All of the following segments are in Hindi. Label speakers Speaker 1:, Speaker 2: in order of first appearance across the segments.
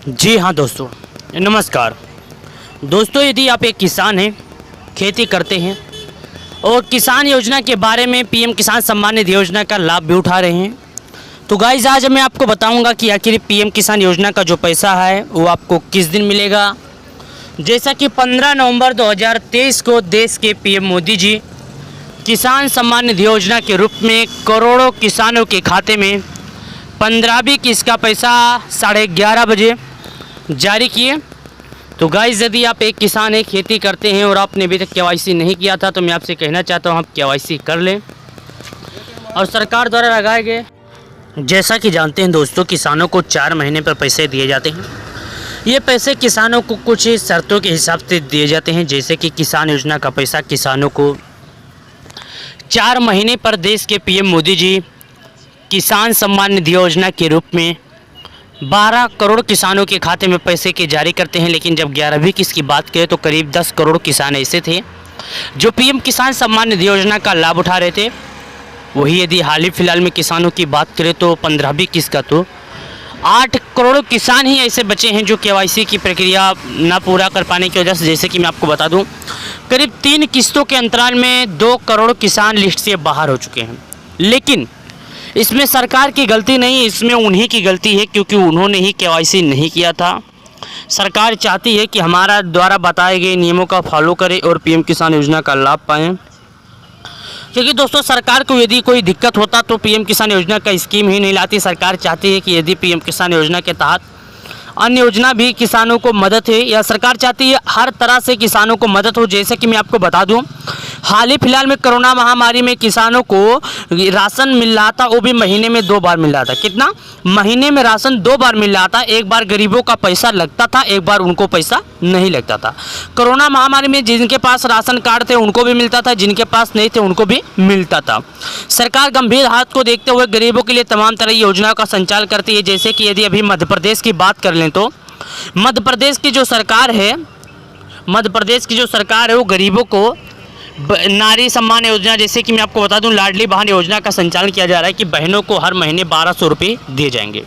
Speaker 1: जी हाँ दोस्तों, नमस्कार दोस्तों। यदि आप एक किसान हैं, खेती करते हैं और किसान योजना के बारे में पीएम किसान सम्मान निधि योजना का लाभ भी उठा रहे हैं, तो गाइस आज मैं आपको बताऊंगा कि आखिर पीएम किसान योजना का जो पैसा है वो आपको किस दिन मिलेगा। जैसा कि 15 नवंबर 2023 को देश के पीएम मोदी जी किसान सम्मान निधि योजना के रूप में करोड़ों किसानों के खाते में 15वीं किस्त का पैसा 11:30 बजे जारी किए। तो गाइस यदि आप एक किसान हैं, खेती करते हैं और आपने अभी तक केवाईसी नहीं किया था, तो मैं आपसे कहना चाहता हूं आप केवाईसी कर लें। और सरकार द्वारा लगाए गए, जैसा कि जानते हैं दोस्तों, किसानों को 4 महीने पर पैसे दिए जाते हैं। ये पैसे किसानों को कुछ शर्तों के हिसाब से दिए जाते हैं, जैसे कि किसान योजना का पैसा किसानों को 4 महीने पर देश के पीएम मोदी जी किसान सम्मान निधि योजना के रूप में 12 करोड़ किसानों के खाते में पैसे के जारी करते हैं। लेकिन जब 11वीं किस्त की बात करें तो करीब 10 करोड़ किसान ऐसे थे जो पीएम किसान सम्मान निधि योजना का लाभ उठा रहे थे। वही यदि हाल ही फिलहाल में किसानों की बात करें तो 15वीं किस्त का तो 8 करोड़ किसान ही ऐसे बचे हैं जो केवाईसी की प्रक्रिया ना पूरा कर पाने की वजह से, जैसे कि मैं आपको बता दूं, करीब 3 किस्तों के अंतराल में 2 करोड़ किसान लिस्ट से बाहर हो चुके हैं। लेकिन इसमें सरकार की गलती नहीं, इसमें उन्हीं की गलती है, क्योंकि उन्होंने ही केवाईसी नहीं किया था। सरकार चाहती है कि हमारा द्वारा बताए गए नियमों का फॉलो करें और पीएम किसान योजना का लाभ पाएं। क्योंकि दोस्तों सरकार को यदि कोई दिक्कत होता तो पीएम किसान योजना का स्कीम ही नहीं लाती। सरकार चाहती है कि यदि पीएम किसान योजना के तहत अन्य योजना भी किसानों को मदद है, या सरकार चाहती है हर तरह से किसानों को मदद हो। जैसे कि मैं आपको बता दूं, हाल ही फिलहाल में कोरोना महामारी में किसानों को राशन मिल रहा था, वो भी महीने में 2 बार मिल रहा था। कितना? महीने में राशन 2 बार मिल रहा था। एक बार गरीबों का पैसा लगता था, एक बार उनको पैसा नहीं लगता था। कोरोना महामारी में जिनके पास राशन कार्ड थे उनको भी मिलता था, जिनके पास नहीं थे उनको भी मिलता था। सरकार गंभीर हालत को देखते हुए गरीबों के लिए तमाम तरह की योजनाओं का संचालन करती है। जैसे कि यदि अभी मध्य प्रदेश की बात कर लें तो मध्य प्रदेश की जो सरकार है वो गरीबों को नारी सम्मान योजना, जैसे कि मैं आपको बता दूं, लाडली बहन योजना का संचालन किया जा रहा है कि बहनों को हर महीने 1200 रुपये दिए जाएंगे।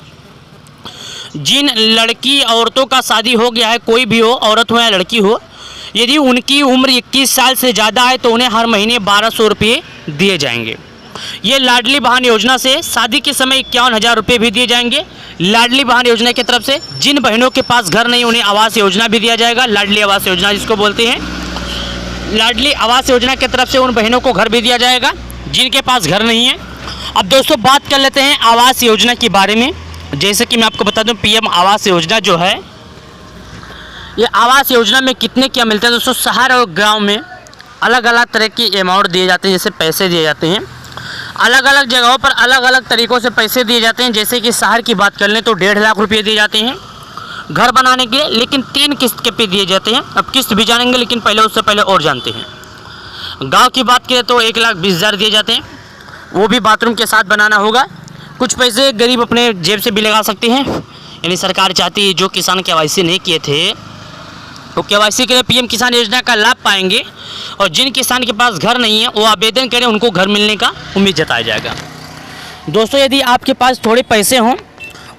Speaker 1: जिन लड़की औरतों का शादी हो गया है, कोई भी हो, औरत हो या लड़की हो, यदि उनकी उम्र 21 साल से ज़्यादा है तो उन्हें हर महीने 1200 रुपये दिए जाएंगे। ये लाडली बहन योजना से शादी के समय 51,000 रुपये भी दिए जाएंगे। लाडली बहन योजना की तरफ से जिन बहनों के पास घर नहीं उन्हें आवास योजना भी दिया जाएगा। लाडली आवास योजना जिसको बोलते हैं, लाडली आवास योजना की तरफ से उन बहनों को घर भी दिया जाएगा जिनके पास घर नहीं है। अब दोस्तों बात कर लेते हैं आवास योजना के बारे में। जैसे कि मैं आपको बता दूं, पीएम आवास योजना जो है, ये आवास योजना में कितने क्या मिलते हैं दोस्तों। शहर और गांव में अलग अलग तरह की अमाउंट दिए जाते हैं, जैसे पैसे दिए जाते हैं। अलग अलग जगहों पर अलग अलग तरीक़ों से पैसे दिए जाते हैं। जैसे कि शहर की बात कर लें तो 1.5 लाख रुपये दिए जाते हैं घर बनाने के लिए, लेकिन 3 किस्त के पे दिए जाते हैं। अब किस्त भी जानेंगे, लेकिन पहले उससे पहले और जानते हैं। गांव की बात करें तो 1,20,000 दिए जाते हैं, वो भी बाथरूम के साथ बनाना होगा। कुछ पैसे गरीब अपने जेब से भी लगा सकते हैं। यानी सरकार चाहती है जो किसान केवाईसी नहीं किए थे वो केवाईसी के लिए पीएम किसान योजना का लाभ पाएंगे, और जिन किसान के पास घर नहीं है वो आवेदन करें, उनको घर मिलने का उम्मीद जताया जाएगा। दोस्तों यदि आपके पास थोड़े पैसे हों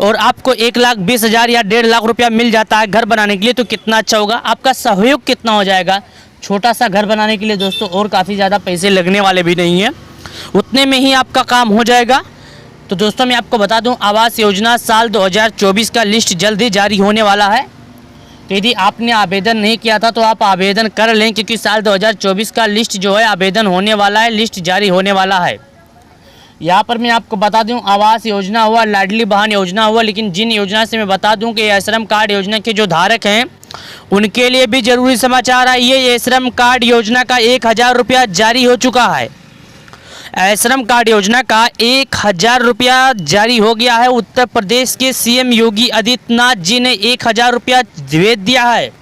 Speaker 1: और आपको 1,20,000 या 1.5 लाख रुपया मिल जाता है घर बनाने के लिए, तो कितना अच्छा होगा। आपका सहयोग कितना हो जाएगा छोटा सा घर बनाने के लिए दोस्तों, और काफ़ी ज़्यादा पैसे लगने वाले भी नहीं हैं, उतने में ही आपका काम हो जाएगा। तो दोस्तों मैं आपको बता दूं, आवास योजना साल 2024 का लिस्ट जल्द ही जारी होने वाला है। तो यदि आपने आवेदन नहीं किया था तो आप आवेदन कर लें, क्योंकि साल 2024 का लिस्ट जो है आवेदन होने वाला है, लिस्ट जारी होने वाला है। यहाँ पर मैं आपको बता दूं, आवास योजना हुआ, लाडली बहन योजना हुआ, लेकिन जिन योजना से मैं बता दूं कि श्रम कार्ड योजना के जो धारक हैं उनके लिए भी जरूरी समाचार है। ये श्रम कार्ड योजना का 1,000 रुपया जारी हो चुका है। श्रम कार्ड योजना का 1,000 रुपया जारी हो गया है। उत्तर प्रदेश के सीएम योगी आदित्यनाथ जी ने 1,000 रुपया भेज दिया है।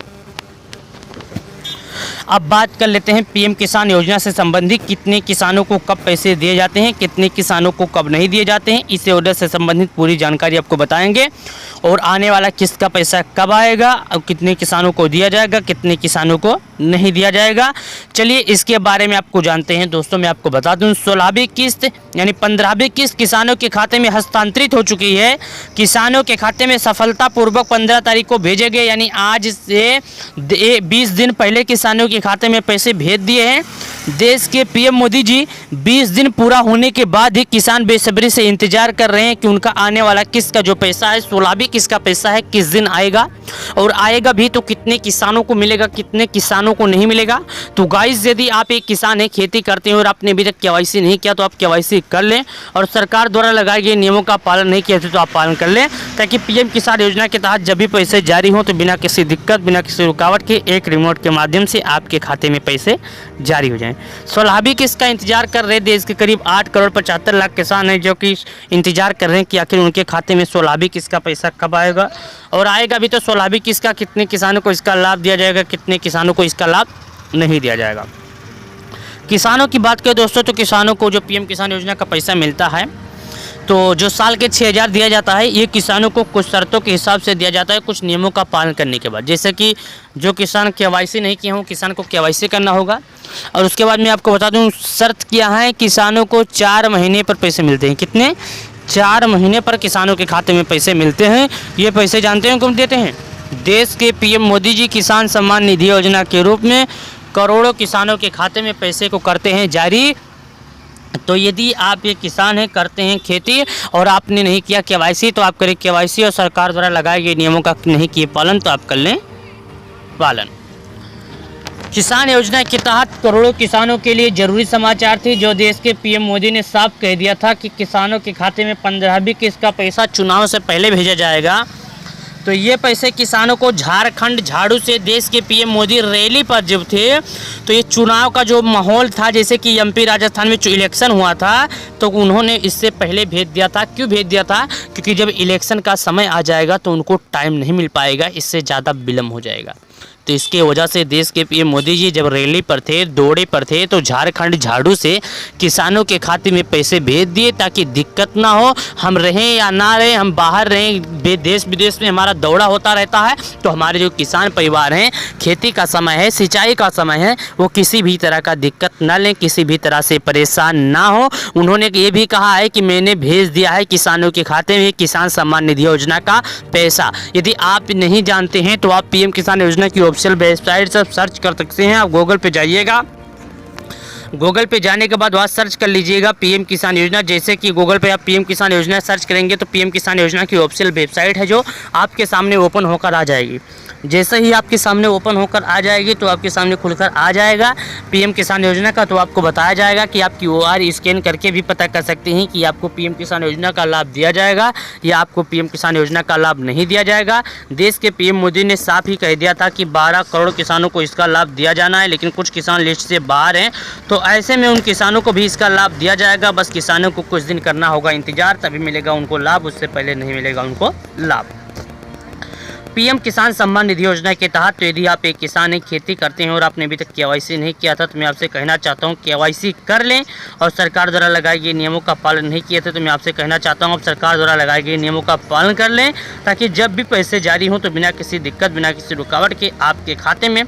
Speaker 1: अब बात कर लेते हैं पीएम किसान योजना से संबंधित कितने किसानों को कब पैसे दिए जाते हैं, कितने किसानों को कब नहीं दिए जाते हैं। इस योजना से संबंधित पूरी जानकारी आपको बताएंगे, और आने वाला किस्त का पैसा कब आएगा और कितने किसानों को दिया जाएगा, कितने किसानों को नहीं दिया जाएगा। चलिए इसके बारे में आपको जानते हैं दोस्तों। मैं आपको बता दूं 16वीं किस्त यानी 15वीं किस्त किसानों के खाते में हस्तांतरित हो चुकी है। किसानों के खाते में सफलतापूर्वक 15 तारीख को भेजे गए, यानी आज से 20 दिन पहले किसानों के खाते में पैसे भेज दिए हैं। देश के पीएम मोदी जी 20 दिन पूरा होने के बाद ही किसान बेसब्री से इंतजार कर रहे हैं कि उनका आने वाला किस्त का जो पैसा है, 16वीं किस्त का पैसा है, किस दिन आएगा और आएगा भी तो कितने किसानों को मिलेगा, कितने किसानों को नहीं मिलेगा। तो गाइस, यदि आप एक किसान है, खेती करते हैं और आपने अभी तक केवाईसी नहीं किया तो आप केवाईसी कर लें, और सरकार द्वारा लगाए गए नियमों का पालन नहीं किया तो आप पालन कर लें, ताकि पीएम किसान योजना के तहत जब भी पैसे जारी हों तो बिना किसी दिक्कत, बिना किसी रुकावट के एक रिमोट के माध्यम से आपके खाते में पैसे जारी हो जाएं। 16वीं किस्त का इंतजार कर रहे देश के करीब 8 करोड़ 75 लाख किसान हैं, जो कि इंतजार कर रहे हैं कि आखिर उनके खाते में 16वीं किस्त का पैसा कब आएगा, और आएगा भी तो 16वीं किस्त का कितने किसानों को इसका लाभ दिया जाएगा, कितने किसानों को इसका लाभ नहीं दिया जाएगा। किसानों की बात करें दोस्तों, तो किसानों को जो पीएम किसान योजना का पैसा मिलता है, तो जो साल के 6,000 दिया जाता है, ये किसानों को कुछ शर्तों के हिसाब से दिया जाता है, कुछ नियमों का पालन करने के बाद। जैसे कि जो किसान केवाईसी नहीं किए हों, किसान को केवाईसी करना होगा, और उसके बाद मैं आपको बता दूं शर्त क्या है, किसानों को 4 महीने पर पैसे मिलते हैं। कितने? 4 महीने पर किसानों के खाते में पैसे मिलते हैं। ये पैसे जानते हैं कौन देते हैं? देश के पीएम मोदी जी किसान सम्मान निधि योजना के रूप में करोड़ों किसानों के खाते में पैसे को करते हैं जारी। तो यदि आप ये किसान हैं, करते हैं खेती, और आपने नहीं किया केवाईसी, तो आप करें केवाईसी, और सरकार द्वारा लगाए गए नियमों का नहीं किए पालन तो आप कर लें पालन। किसान योजना के तहत करोड़ों किसानों के लिए जरूरी समाचार थी, जो देश के पीएम मोदी ने साफ कह दिया था कि किसानों के खाते में 15वीं किस्त का पैसा चुनाव से पहले भेजा जाएगा। तो ये पैसे किसानों को झारखंड झाड़ू से देश के पीएम मोदी रैली पर जब थे, तो ये चुनाव का जो माहौल था, जैसे कि एमपी राजस्थान में जो इलेक्शन हुआ था, तो उन्होंने इससे पहले भेज दिया था। क्यों भेज दिया था? क्योंकि जब इलेक्शन का समय आ जाएगा तो उनको टाइम नहीं मिल पाएगा, इससे ज़्यादा विलम्ब हो जाएगा। तो इसके वजह से देश के पीएम मोदी जी जब रैली पर थे, दौरे पर थे, तो झारखंड झाड़ू से किसानों के खाते में पैसे भेज दिए, ताकि दिक्कत ना हो। हम रहें या ना रहें, हम बाहर रहें, देश विदेश में हमारा दौरा होता रहता है, तो हमारे जो किसान परिवार हैं, खेती का समय है, सिंचाई का समय है, वो किसी भी तरह का दिक्कत ना लें, किसी भी तरह से परेशान ना हो। उन्होंने ये भी कहा है कि मैंने भेज दिया है किसानों के खाते में किसान सम्मान निधि योजना का पैसा। यदि आप नहीं जानते हैं तो आप पीएम किसान योजना की ऑफिशियल वेबसाइट से सर्च कर सकते हैं। आप गूगल पे जाइएगा, गूगल पे जाने के बाद वहाँ सर्च कर लीजिएगा पीएम किसान योजना। जैसे कि गूगल पे आप पीएम किसान योजना सर्च करेंगे तो पीएम किसान योजना की ऑफिशियल वेबसाइट है जो आपके सामने ओपन होकर आ जाएगी। जैसे ही आपके सामने ओपन होकर आ जाएगी तो आपके सामने खुलकर आ जाएगा पीएम किसान योजना का। तो आपको बताया जाएगा कि आप QR स्कैन करके भी पता कर सकते हैं कि आपको पीएम किसान योजना का लाभ दिया जाएगा या आपको पीएम किसान योजना का लाभ नहीं दिया जाएगा। देश के पीएम मोदी ने साफ ही कह दिया था कि 12 करोड़ किसानों को इसका लाभ दिया जाना है, लेकिन कुछ किसान लिस्ट से बाहर हैं, तो ऐसे में उन किसानों को भी इसका लाभ दिया जाएगा। बस किसानों को कुछ दिन करना होगा इंतजार, तभी मिलेगा उनको लाभ, उससे पहले नहीं मिलेगा उनको लाभ। पीएम किसान सम्मान निधि योजना के तहत तो यदि आप एक किसान हैं, खेती करते हैं और आपने अभी तक केवाईसी नहीं किया था, तो मैं आपसे कहना चाहता हूं केवाईसी कर लें। और सरकार द्वारा लगाए गए नियमों का पालन नहीं किए थे तो मैं आपसे कहना चाहता हूं आप सरकार द्वारा लगाए गए नियमों का पालन कर लें, ताकि जब भी पैसे जारी हों तो बिना किसी दिक्कत, बिना किसी रुकावट के आपके खाते में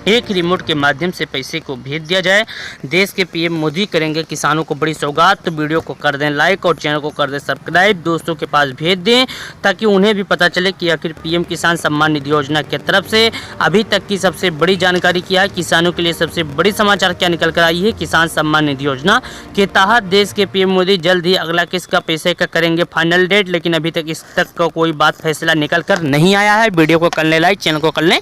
Speaker 1: एक रिमोट के माध्यम से पैसे को भेज दिया जाए। देश के पीएम मोदी करेंगे किसानों को बड़ी सौगात। तो वीडियो को कर दें लाइक और चैनल को कर दें सब्सक्राइब, दोस्तों के पास भेज दें, ताकि उन्हें भी पता चले कि आखिर पीएम किसान सम्मान निधि योजना की तरफ से अभी तक की सबसे बड़ी जानकारी क्या है, किसानों के लिए सबसे बड़ी समाचार क्या निकल कर आई है। किसान सम्मान निधि योजना के तहत देश के पीएम मोदी जल्द ही अगला किस्त का पैसे का करेंगे फाइनल डेट, लेकिन अभी तक इस तक का कोई बात फैसला निकल कर नहीं आया है। वीडियो को कर लें लाइक, चैनल को कर लें